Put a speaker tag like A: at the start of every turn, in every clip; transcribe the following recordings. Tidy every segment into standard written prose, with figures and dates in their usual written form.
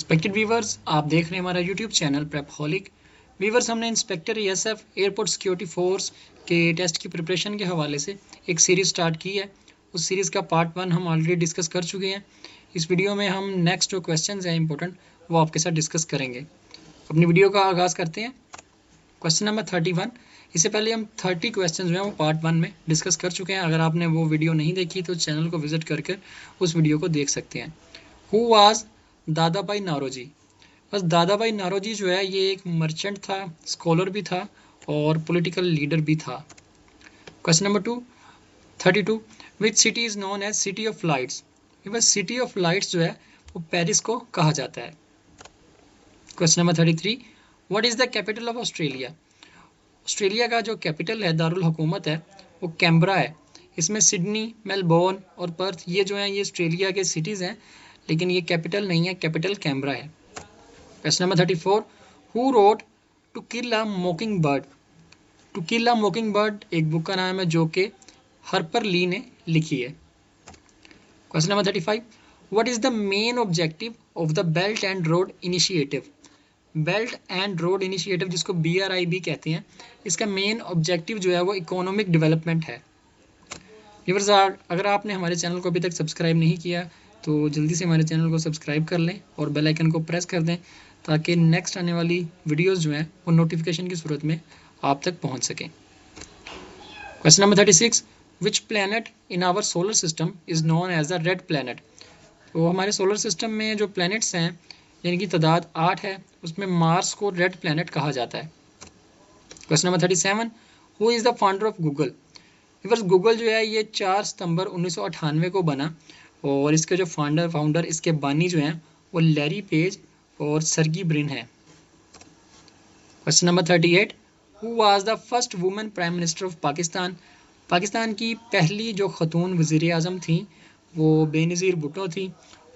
A: Respected viewers, आप देख रहे हैं हमारा यूट्यूब चैनल प्रेपहॉलिक। व्यूवर्स, हमने inspector ASF airport security force के टेस्ट की प्रिपरेशन के हवाले से एक सीरीज़ स्टार्ट की है। उस सीरीज़ का पार्ट 1 हम ऑलरेडी डिस्कस कर चुके हैं। इस वीडियो में हम नेक्स्ट जो क्वेश्चन हैं इंपॉर्टेंट वो आपके साथ डिस्कस करेंगे। अपनी वीडियो का आगाज़ करते हैं। Question number 31। इससे पहले हम 30 क्वेश्चन जो हैं वो पार्ट 1 में डिस्कस कर चुके हैं। अगर आपने वो वीडियो नहीं देखी तो चैनल को विजिट करके उस वीडियो को देख सकते हैं। हु वाज दादा भाई नारोजी? बस दादा भाई नारोजी जो है ये एक मर्चेंट था, स्कॉलर भी था और पॉलिटिकल लीडर भी था। Question number 32। Which city is known as city of lights? बस सिटी ऑफ लाइट्स जो है वो पेरिस को कहा जाता है। Question number 33। What is the capital of Australia? Australia का जो कैपिटल है, दारुल हुकूमत है, वो कैम्बरा है। इसमें सिडनी, मेलबोर्न और पर्थ ये जो हैं ये ऑस्ट्रेलिया के सिटीज़ हैं, लेकिन ये कैपिटल नहीं है, कैपिटल कैम्बरा है। Question number 34। Who wrote to kill a mockingbird? To kill a mockingbird एक बुक का नाम है जो कि हार्पर ली ने लिखी है। Question number 35। What is the main objective of the belt and road initiative? Belt and road initiative, जिसको BRIB कहते हैं, इसका मेन ऑब्जेक्टिव जो है वो इकोनॉमिक डेवलपमेंट है। व्यूअर्स, अगर आपने हमारे चैनल को अभी तक सब्सक्राइब नहीं किया तो जल्दी से हमारे चैनल को सब्सक्राइब कर लें और बेल आइकन को प्रेस कर दें ताकि नेक्स्ट आने वाली वीडियोस जो हैं वो नोटिफिकेशन की सूरत में आप तक पहुंच सकें। Question number 36। Which planet in our solar system is known as the red planet? तो हमारे सोलर सिस्टम में जो प्लैनेट्स हैं जिनकी तादाद 8 है, उसमें मार्स को रेड प्लैनेट कहा जाता है। Question number 37। Who is the founder of Google? Google जो है ये 4 सितंबर 1998 को बना और इसके जो फाउंडर इसके बानी जो हैं वो लैरी पेज और सर्गी ब्रिन है। Question number 38। Who was the first women prime minister of Pakistan? Pakistan की पहली जो खतून वज़ीर आज़म थी वो बेनज़ीर भुट्टो थी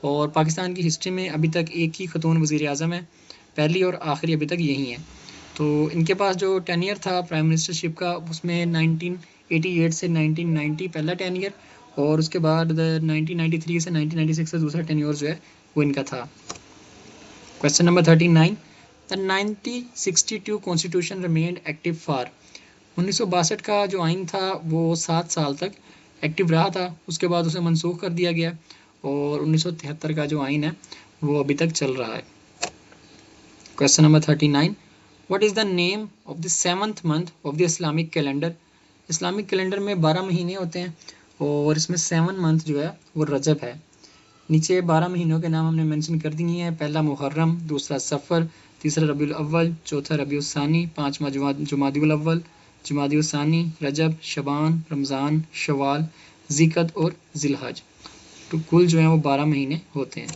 A: और पाकिस्तान की हिस्ट्री में अभी तक एक ही खतून वज़ीर आज़म है, पहली और आखिरी अभी तक यही है। तो इनके पास जो टेनियर था प्राइम मिनिस्टरशिप का उसमें 1988 से 1990 पहला टेनियर और उसके बाद 1993 से 1996 से दूसरा टेन्योर जो है वो इनका था। Question number 39। The 1962 constitution remained active for? 1962 का जो आइन था वो 7 साल तक एक्टिव रहा था, उसके बाद उसे मनसूख कर दिया गया और 1973 का जो आइन है वो अभी तक चल रहा है। Question number 39। What is the name of the 7th month of the Islamic calendar? Islamic calendar में 12 महीने होते हैं और इसमें 7 मंथ जो है वो रजब है। नीचे 12 महीनों के नाम हमने मेंशन कर दिए हैं। पहला मुहर्रम, दूसरा सफ़र, तीसरा रबीउल अव्वल, चौथा रबीउल सानी, पाँचवा जुमादिउल अव्वल, जुमादिउल सानी, रजब, शबान, रमज़ान, शवाल, ज़िक़त और ज़िलहज। तो कुल जो है वो 12 महीने होते हैं।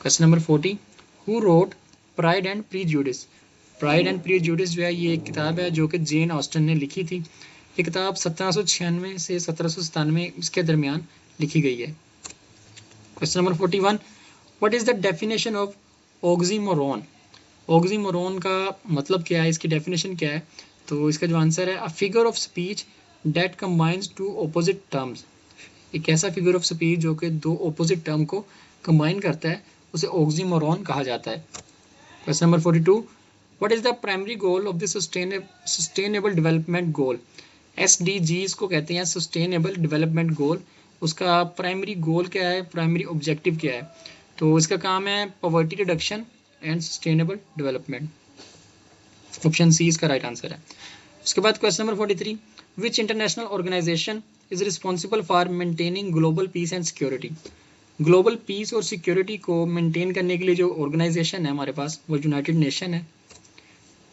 A: Question number 40। Who wrote pride and prejudice? Pride and prejudice जो है ये एक किताब है जो कि जेन ऑस्टन ने लिखी थी। ये किताब 1796 से 1797 इसके दरमियान लिखी गई है। Question number 41। What is the definition of oxymoron? Oxymoron का मतलब क्या है, इसकी डेफिनेशन क्या है? तो इसका जो आंसर है, a figure of speech that combines two opposite terms. एक ऐसा फिगर ऑफ स्पीच जो कि दो ऑपोजिट टर्म को कंबाइन करता है उसे ऑक्सीमोरोन कहा जाता है। Question number 42। What is the primary goal of the sustainable development goal? SDGs को कहते हैं सस्टेनेबल डेवलपमेंट गोल। उसका प्राइमरी गोल क्या है, प्राइमरी ऑब्जेक्टिव क्या है? तो इसका काम है poverty reduction and sustainable development. Option C इसका राइट आंसर है। उसके बाद question number 43। Which international organization is responsible for maintaining global peace and security? Global peace और सिक्योरिटी को मेंटेन करने के लिए जो ऑर्गेनाइजेशन है हमारे पास वो यूनाइटेड नेशन है।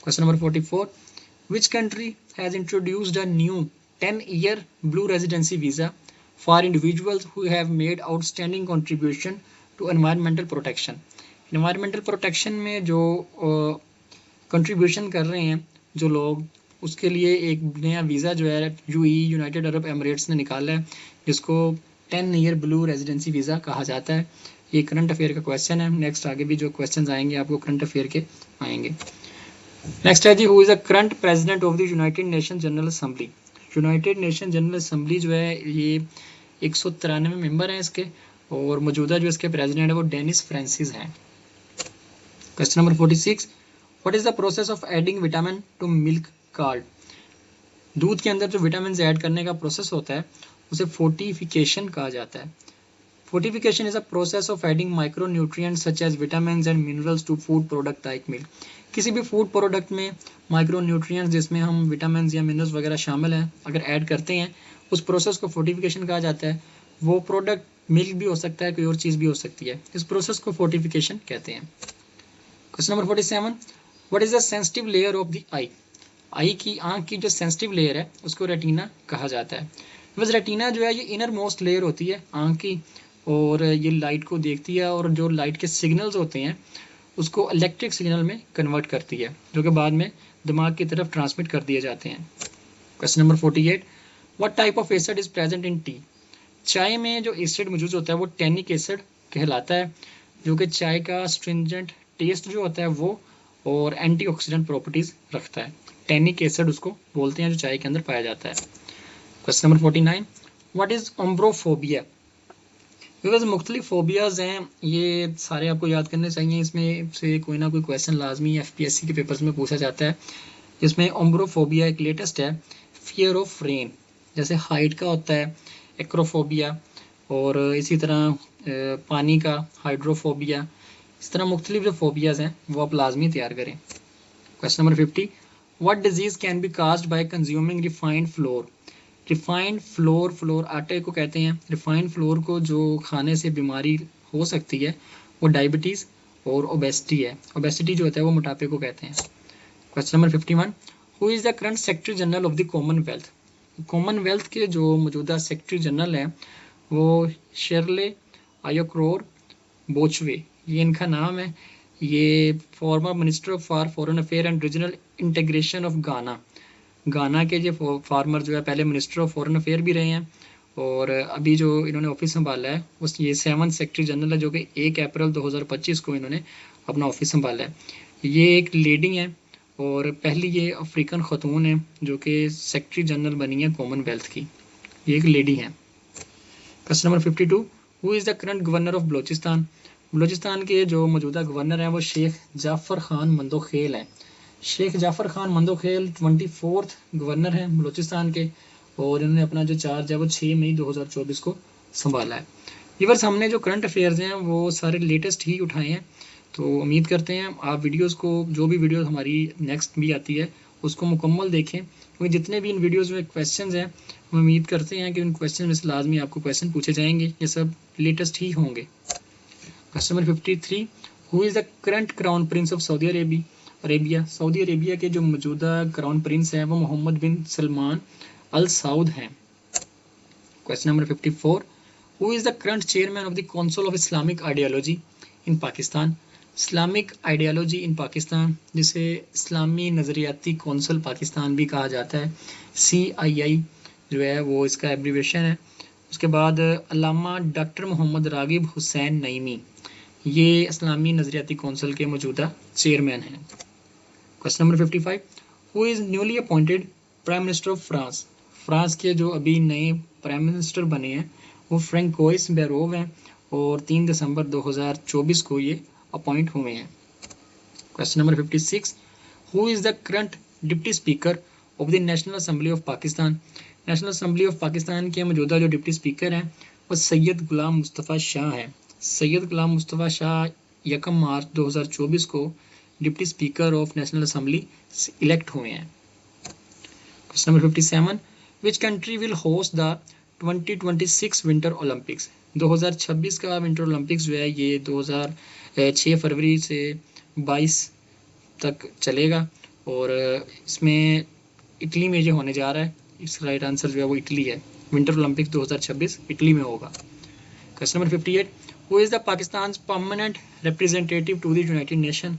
A: Question number 44। Which country has introduced a new 10-year blue residency visa for individuals who have made outstanding contribution to environmental protection? Environmental protection में जो contribution कर रहे हैं जो लोग, उसके लिए एक नया वीज़ा जो है UAE यूनाइटेड अरब एमिरेट्स ने निकाला है जिसको 10-year ब्लू रेजिडेंसी वीज़ा कहा जाता है। ये करंट अफेयर का क्वेश्चन है। नेक्स्ट आगे भी जो क्वेश्चन आएंगे आपको करंट अफेयर के आएंगे। नेक्स्ट है जी, who is the current president of the United Nation General Assembly? United Nation General Assembly जो है ये 193 मेंबर हैं इसके और मौजूदा जो इसके प्रेसिडेंट है वो डेनिस फ्रांसिस हैं। Question number 46, what is the process of adding vitamin to milk card? दूध के अंदर जो विटामिन ऐड करने का प्रोसेस होता है उसे फोर्टिफिकेशन कहा जाता है। Fortification is a process of adding micronutrients such as vitamins and minerals to food product like milk. किसी भी फूड प्रोडक्ट में माइक्रोन्यूट्रिएंट्स जिसमें हम विटामिन्स या मिनरल्स वगैरह शामिल हैं अगर ऐड करते हैं उस प्रोसेस को फोर्टिफिकेशन कहा जाता है। वो प्रोडक्ट मिल्क भी हो सकता है, कोई और चीज़ भी हो सकती है, इस प्रोसेस को फोर्टिफिकेशन कहते हैं। Question number 47, what is the sensitive layer of the eye? Eye की आंख की जो सेंसिटिव लेयर है उसको रेटिना कहा जाता है। बस रेटिना जो है ये इनर मोस्ट लेयर होती है आंख की और ये लाइट को देखती है और जो लाइट के सिग्नल्स होते हैं उसको इलेक्ट्रिक सिग्नल में कन्वर्ट करती है जो कि बाद में दिमाग की तरफ ट्रांसमिट कर दिए जाते हैं। Question number 48, what type of acid is present in T? चाय में जो एसिड मौजूद होता है वो टैनिक एसिड कहलाता है जो कि चाय का स्ट्रिंजेंट टेस्ट जो होता है वो और एंटीऑक्सीडेंट प्रॉपर्टीज रखता है। टैनिक एसिड उसको बोलते हैं जो चाय के अंदर पाया जाता है। Question number 49, what is ombrophobia? Because मुख्तलिफ फोबियाज हैं, ये सारे आपको याद करने चाहिए, इसमें से कोई ना कोई क्वेश्चन लाजमी FPSC के पेपर्स में पूछा जाता है। इसमें ओम्ब्रोफोबिया एक लेटेस्ट है, फियर ऑफ रेन, जैसे हाइट का होता है एक्रोफोबिया और इसी तरह पानी का हाइड्रोफोबिया, इस तरह मुख्तलिफ जो फोबियाज हैं वो आप लाजमी तैयार करें। Question number 50, what disease can be caused by consuming refined floor? Refined floor आटे को कहते हैं। रिफाइंड फ्लोर को जो खाने से बीमारी हो सकती है वो डायबिटीज़ और ओबेसिटी है। ओबेसिटी जो होता है वो मोटापे को कहते हैं। Question number 51, who is the current secretary general of the Commonwealth? Commonwealth के जो मौजूदा सेक्रेटरी जनरल हैं वो शेरले आयोक्रोर बोचवे, ये इनका नाम है। ये former minister for foreign affair and regional integration of गाना के जो फार्मर जो है पहले मिनिस्टर ऑफ फॉरेन अफेयर भी रहे हैं और अभी जो इन्होंने ऑफिस संभाला है उस ये 7th सेक्रेटरी जनरल है जो कि 1 अप्रैल 2025 को इन्होंने अपना ऑफिस संभाला है। ये एक लेडी है और पहली ये अफ्रीकन खतून है जो कि सेक्रेटरी जनरल बनी है कॉमनवेल्थ की, ये एक लेडी हैं। Question number 52, who is the current governor of Balochistan? Balochistan के जो मौजूदा गवर्नर हैं वो शेख जाफ़र खान मंदोखेल हैं। शेख जाफ़र खान मंदोखेल 24th गवर्नर हैं बलूचिस्तान के और इन्होंने अपना जो चार्ज है वो 6 मई 2024 को संभाला है। व्यूअर्स, हमने जो करंट अफेयर्स हैं वो सारे लेटेस्ट ही उठाए हैं, तो उम्मीद करते हैं आप वीडियोस को, जो भी वीडियो हमारी नेक्स्ट भी आती है उसको मुकम्मल देखें क्योंकि जितने भी इन वीडियोज़ में क्वेश्चन हैं हम उम्मीद करते हैं कि उन क्वेश्चन में से लाजमी आपको क्वेश्चन पूछे जाएंगे, ये सब लेटेस्ट ही होंगे। Question number 53, who is the current crown Prince of Saudi Arabia? Saudi Arabia के जो मौजूदा क्राउन प्रिंस हैं वो मोहम्मद बिन सलमान अल सऊद हैं। Question number 54, who is the current chairman of the council of Islamic ideology in Pakistan? Islamic ideology इन पाकिस्तान, जिसे इस्लामी नज़रियाती council Pakistan भी कहा जाता है, CII जो है वो इसका एब्रीवेशन है। उसके बाद अल्लामा डॉक्टर मोहम्मद रागिब हुसैन नईमी, ये इस्लामी नज़रियाती कौंसल के मौजूदा चेयरमैन हैं। Question number 55, who is newly appointed prime minister of France? France के जो अभी नए प्राइम मिनिस्टर बने हैं वो फ्रेंकोइस बेरोव हैं और 3 दिसंबर 2024 को ये अपॉइंट हुए हैं। Question number 56, who is the current deputy speaker of the national assembly of Pakistan? National assembly of Pakistan के मौजूदा जो डिप्टी स्पीकर हैं वो सैयद गुलाम मुस्तफ़ा शाह हैं। सैयद गुलाम मुस्तफ़ा शाह 1 मार्च 2024 को deputy speaker of national assembly elect हुए हैं। Question number 57, which country will host the 2026 winter Olympics? 2026 का विंटर ओलंपिक्स जो है ये 6 फरवरी से 22 तक चलेगा और इसमें इटली में जो होने जा रहा है, इसका राइट आंसर जो है वो इटली है। विंटर ओलंपिक्स 2026 इटली में होगा। Question number 58, who is the Pakistan permanent representative to the United Nation?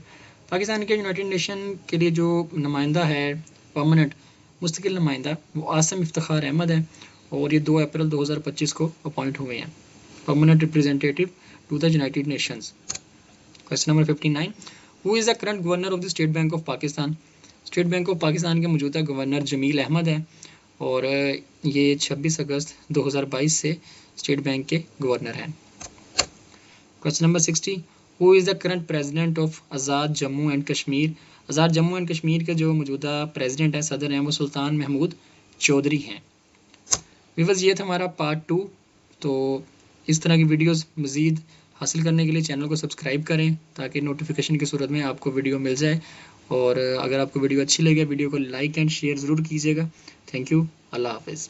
A: Pakistan के यूनाइटेड नेशन के लिए जो नुमाइंदा है परमानेंट मुस्तकिल नुमाइंदा वो आसिम इफ्तिखार अहमद है और ये 2 अप्रैल 2025 को अपॉइंट हुए हैं permanent representative to the United Nations. Question number 59, who is the current governor of the State Bank of Pakistan? State Bank of Pakistan के मौजूदा गवर्नर जमील अहमद हैं और ये 26 अगस्त 2022 से स्टेट बैंक के गवर्नर हैं। Question number 60, who is the current president of Azad Jammu and Kashmir. Azad Jammu and Kashmir के जो मौजूदा प्रेसिडेंट हैं, सदर हैं, वो सुल्तान महमूद चौधरी हैं। व्यूअर्स, ये था हमारा पार्ट 2। तो इस तरह की वीडियोस मज़ीद हासिल करने के लिए चैनल को सब्सक्राइब करें ताकि नोटिफिकेशन की सूरत में आपको वीडियो मिल जाए। और अगर आपको वीडियो अच्छी लगे, वीडियो को लाइक एंड शेयर ज़रूर कीजिएगा। Thank you. अल्लाह हाफ़िज़।